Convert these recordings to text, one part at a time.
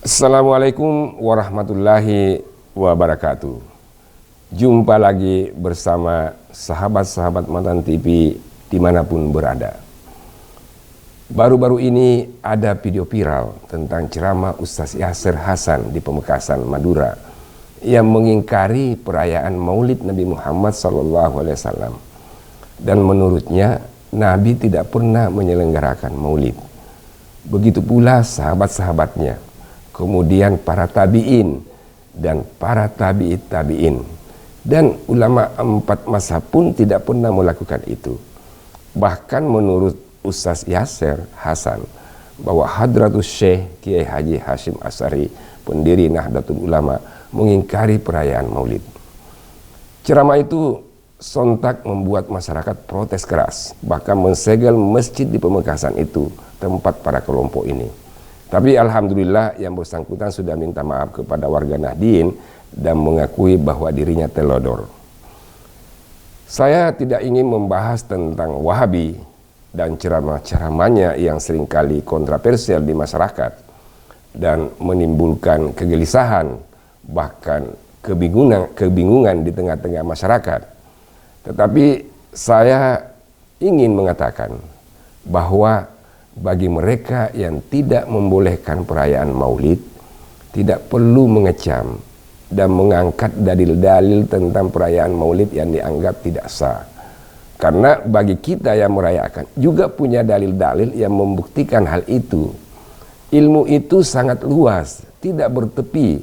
Assalamualaikum warahmatullahi wabarakatuh. Jumpa lagi bersama sahabat-sahabat Mantan TV dimanapun berada. Baru-baru ini ada video viral tentang ceramah Ustaz Yasir Hasan di Pamekasan, Madura, yang mengingkari perayaan Maulid Nabi Muhammad SAW. Dan menurutnya Nabi tidak pernah menyelenggarakan Maulid. Begitu pula sahabat-sahabatnya, kemudian para tabi'in dan para tabi'in, dan ulama 4 mazhab pun tidak pernah melakukan itu. Bahkan menurut Ustaz Yasir Hasan, bahwa Hadratus Syekh Kiai Haji Hashim Asy'ari, pendiri Nahdlatul Ulama, mengingkari perayaan Maulid. Ceramah itu sontak membuat masyarakat protes keras, bahkan mensegel masjid di Pamekasan itu, tempat para kelompok ini. Tapi alhamdulillah yang bersangkutan sudah minta maaf kepada warga Nahdien dan mengakui bahwa dirinya telodor. Saya tidak ingin membahas tentang Wahabi dan ceramah-ceramahnya yang seringkali kontroversial di masyarakat dan menimbulkan kegelisahan, bahkan kebingungan di tengah-tengah masyarakat. Tetapi saya ingin mengatakan bahwa bagi mereka yang tidak membolehkan perayaan Maulid, tidak perlu mengecam dan mengangkat dalil-dalil tentang perayaan Maulid yang dianggap tidak sah. Karena bagi kita yang merayakan juga punya dalil-dalil yang membuktikan hal itu. Ilmu itu sangat luas, tidak bertepi.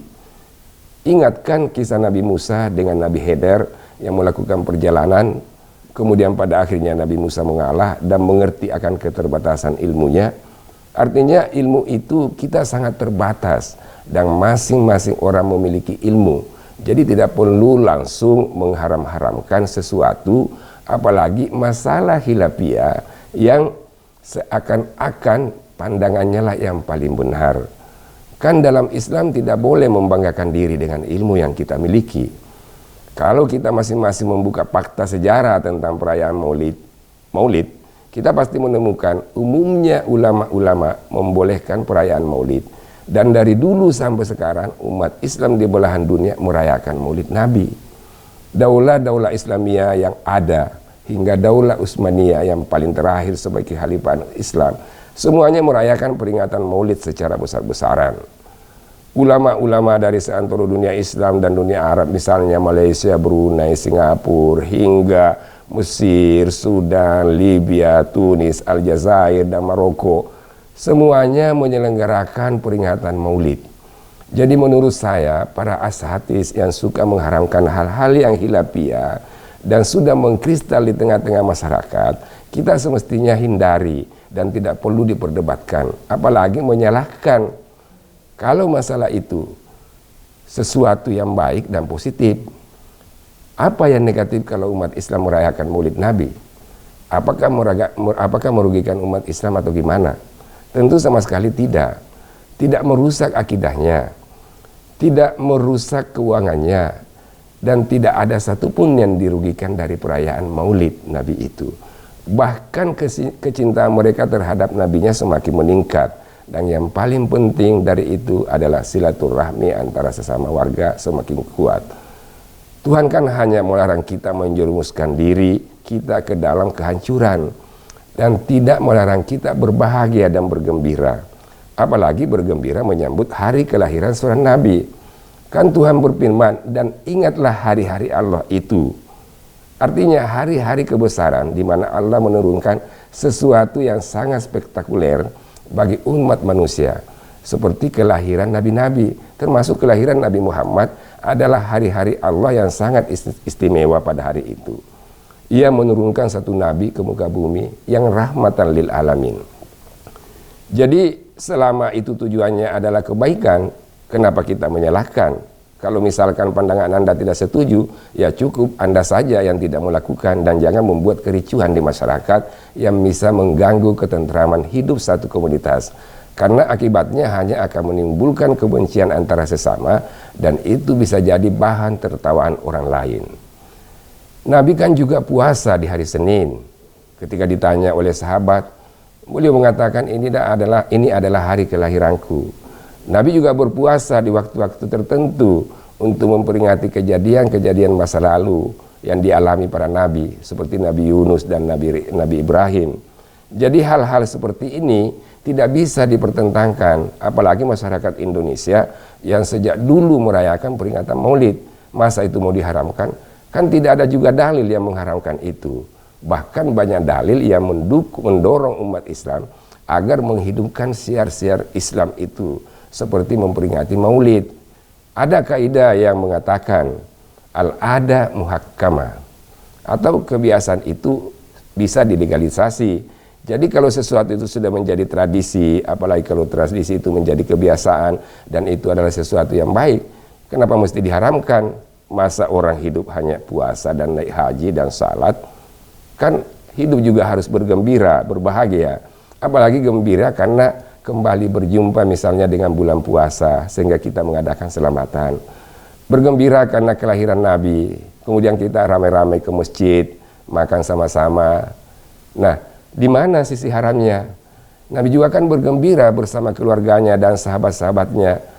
Ingatkan kisah Nabi Musa dengan Nabi Khidir yang melakukan perjalanan, kemudian pada akhirnya Nabi Musa mengalah dan mengerti akan keterbatasan ilmunya. Artinya ilmu itu kita sangat terbatas dan masing-masing orang memiliki ilmu. Jadi tidak perlu langsung mengharam-haramkan sesuatu, apalagi masalah khilafiyah yang seakan-akan pandangannya lah yang paling benar. Kan dalam Islam tidak boleh membanggakan diri dengan ilmu yang kita miliki. Kalau kita masing-masing membuka fakta sejarah tentang perayaan Maulid, kita pasti menemukan umumnya ulama-ulama membolehkan perayaan Maulid. Dan dari dulu sampai sekarang umat Islam di belahan dunia merayakan Maulid Nabi. Daulah-daulah Islamiyah yang ada hingga Daulah Utsmaniyah yang paling terakhir sebagai khalifah Islam, semuanya merayakan peringatan Maulid secara besar-besaran. Ulama-ulama dari seantero dunia Islam dan dunia Arab, misalnya Malaysia, Brunei, Singapura, hingga Mesir, Sudan, Libya, Tunis, Aljazair, dan Maroko, semuanya menyelenggarakan peringatan Maulid. Jadi menurut saya, para ashatis yang suka mengharamkan hal-hal yang khilafiyah dan sudah mengkristal di tengah-tengah masyarakat, kita semestinya hindari dan tidak perlu diperdebatkan, apalagi menyalahkan. Kalau masalah itu sesuatu yang baik dan positif, apa yang negatif kalau umat Islam merayakan Maulid Nabi? Apakah merugikan umat Islam atau gimana? Tentu sama sekali tidak. Tidak merusak akidahnya, tidak merusak keuangannya, dan tidak ada satupun yang dirugikan dari perayaan Maulid Nabi itu. Bahkan kecintaan mereka terhadap Nabinya semakin meningkat. Dan yang paling penting dari itu adalah silaturahmi antara sesama warga semakin kuat. Tuhan kan hanya melarang kita menjerumuskan diri kita ke dalam kehancuran, dan tidak melarang kita berbahagia dan bergembira. Apalagi bergembira menyambut hari kelahiran seorang Nabi. Kan Tuhan berfirman, dan ingatlah hari-hari Allah itu. Artinya hari-hari kebesaran di mana Allah menurunkan sesuatu yang sangat spektakuler bagi umat manusia, seperti kelahiran nabi-nabi, termasuk kelahiran Nabi Muhammad adalah hari-hari Allah yang sangat istimewa pada hari itu. Ia menurunkan satu nabi ke muka bumi yang rahmatan lil alamin. Jadi selama itu tujuannya adalah kebaikan, kenapa kita menyalahkan? Kalau misalkan pandangan Anda tidak setuju, ya cukup Anda saja yang tidak melakukan, dan jangan membuat kericuhan di masyarakat yang bisa mengganggu ketentraman hidup satu komunitas. Karena akibatnya hanya akan menimbulkan kebencian antara sesama, dan itu bisa jadi bahan tertawaan orang lain. Nabi kan juga puasa di hari Senin. Ketika ditanya oleh sahabat, beliau mengatakan ini adalah hari kelahiranku. Nabi juga berpuasa di waktu-waktu tertentu untuk memperingati kejadian-kejadian masa lalu yang dialami para nabi, seperti Nabi Yunus dan Nabi Ibrahim. Jadi hal-hal seperti ini tidak bisa dipertentangkan, apalagi masyarakat Indonesia yang sejak dulu merayakan peringatan Maulid. Masa itu mau diharamkan? Kan tidak ada juga dalil yang mengharamkan itu. Bahkan banyak dalil yang mendorong umat Islam agar menghidupkan siar-siar Islam itu, seperti memperingati Maulid. Ada kaidah yang mengatakan al-ada muhakkama, atau kebiasaan itu bisa dilegalisasi. Jadi kalau sesuatu itu sudah menjadi tradisi, apalagi kalau tradisi itu menjadi kebiasaan dan itu adalah sesuatu yang baik, kenapa mesti diharamkan? Masa orang hidup hanya puasa dan naik haji dan salat? Kan hidup juga harus bergembira, berbahagia. Apalagi gembira karena kembali berjumpa misalnya dengan bulan puasa, sehingga kita mengadakan selamatan. Bergembira karena kelahiran Nabi, kemudian kita ramai-ramai ke masjid, makan sama-sama. Nah, di mana sisi haramnya? Nabi juga kan bergembira bersama keluarganya dan sahabat-sahabatnya.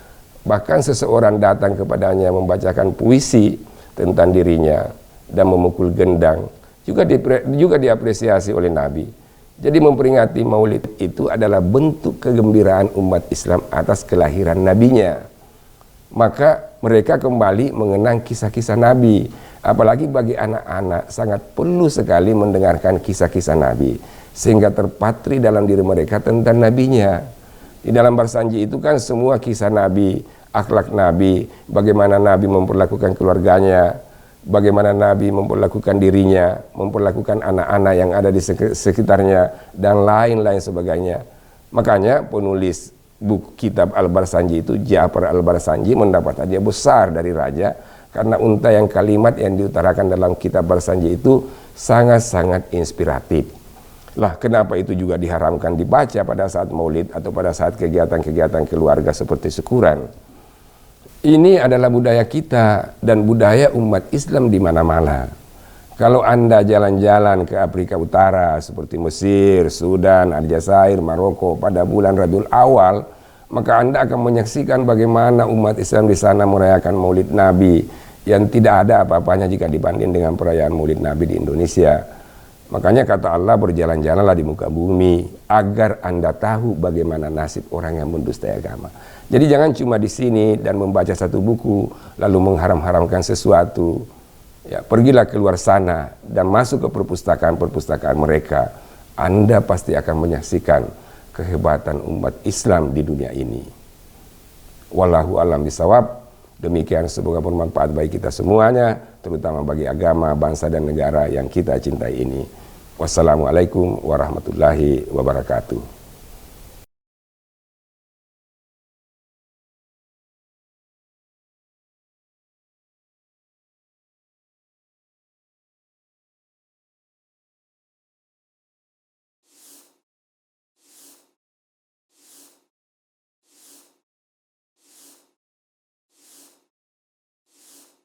Bahkan seseorang datang kepadanya membacakan puisi tentang dirinya dan memukul gendang, juga diapresiasi oleh Nabi. Jadi memperingati Maulid itu adalah bentuk kegembiraan umat Islam atas kelahiran nabinya. Maka mereka kembali mengenang kisah-kisah Nabi. Apalagi bagi anak-anak sangat perlu sekali mendengarkan kisah-kisah Nabi, sehingga terpatri dalam diri mereka tentang nabinya. Di dalam Barsanji itu kan semua kisah Nabi, akhlak Nabi, bagaimana Nabi memperlakukan keluarganya, bagaimana Nabi memperlakukan dirinya, memperlakukan anak-anak yang ada di sekitarnya, dan lain-lain sebagainya. Makanya penulis buku kitab Al-Barsanji itu, Ja'far Al-Barsanji, mendapat hadiah besar dari raja, karena untayan kalimat yang diutarakan dalam kitab Barsanji itu sangat-sangat inspiratif. Lah, kenapa itu juga diharamkan dibaca pada saat Maulid atau pada saat kegiatan-kegiatan keluarga seperti syukuran? Ini adalah budaya kita dan budaya umat Islam di mana-mana. Kalau Anda jalan-jalan ke Afrika Utara seperti Mesir, Sudan, Aljazair, Maroko pada bulan Rabiul Awal, maka Anda akan menyaksikan bagaimana umat Islam di sana merayakan Maulid Nabi yang tidak ada apa-apanya jika dibanding dengan perayaan Maulid Nabi di Indonesia. Makanya kata Allah, berjalan-jalanlah di muka bumi agar Anda tahu bagaimana nasib orang yang mendustai agama. Jadi jangan cuma di sini dan membaca satu buku lalu mengharam-haramkan sesuatu. Ya, pergilah keluar sana dan masuk ke perpustakaan-perpustakaan mereka. Anda pasti akan menyaksikan kehebatan umat Islam di dunia ini. Wallahu a'lam bishawab. Demikian, semoga bermanfaat bagi kita semuanya, terutama bagi agama, bangsa dan negara yang kita cintai ini. Wassalamualaikum warahmatullahi wabarakatuh.